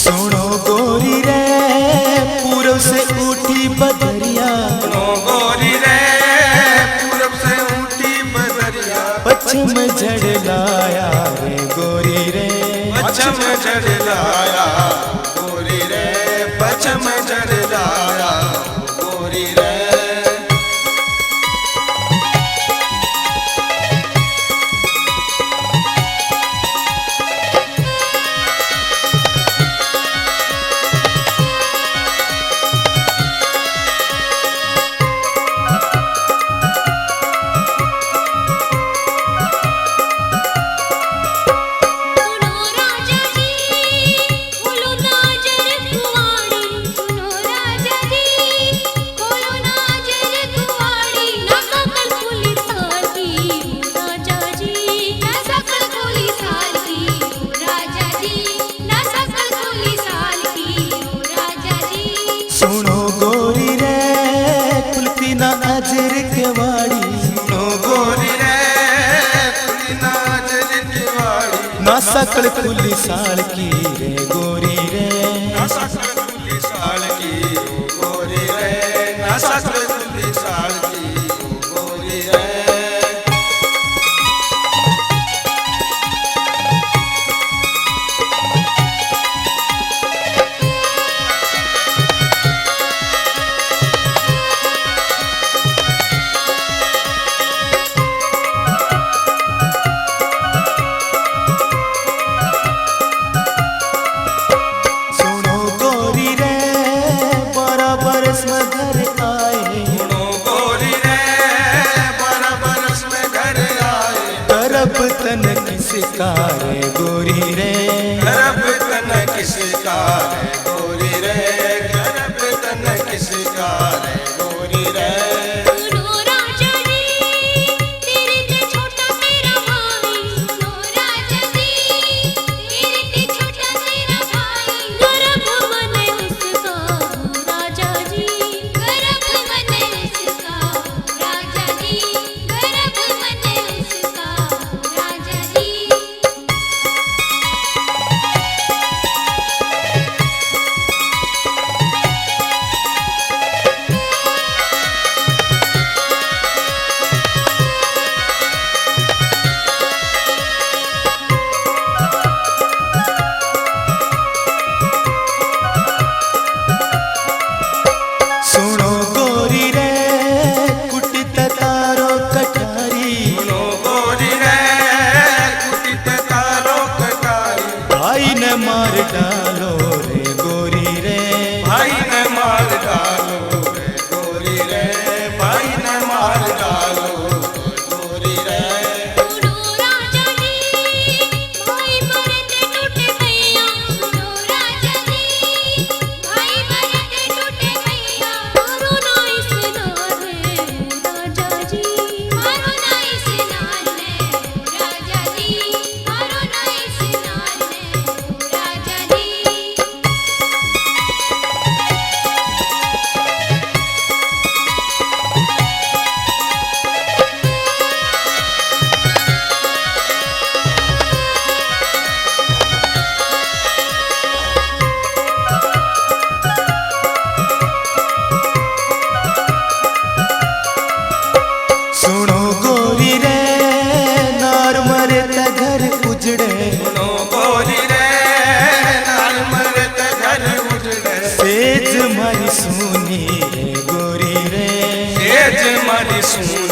सुनो गोरी रे पूरब से उठी बदरिया, सुनो गोरी रे पूरब से उठी बदरिया, पश्चिम झड़लाया रे गोरी रे, पश्चिम झड़लाया गोरी रे, पश्चिम झड़लाया गोरी रे। सुनो गोरी रे खुलती ना अजर के वाड़ी, सुनो गोरी रे खुली ना अजर की वाड़ी, ना सकल खुली साल की रे गोरी रे, ना सकल खुली साल की गोरी रे, ना सकल खुली साल की गोरी रे। सुनो गोरी रे बराबर इसमें घर आए, सुनो गोरी रे बराबर में घर आए, तरफ तन किसका रे गोरी रे, गर्भ तन किसका है गोरी रे, गर्भ तन किसका है गोरी रे। सुनो गोरी रे कुटित तारो कटारी, सुनो गोरी रे कुटित तारो कटारी, भाई ने मार डालो रे गोरी रे, भाई ने मार डालो रे गोरी रे, भाई ने मार डालो गोरी रे। सुनो गोरी रे नार मरे त घर उजड़े, सुनो गोरी रे नार मरे त घर उजड़े, सेज मारी सुनी रे गोरी रे, सेज मारी सुनी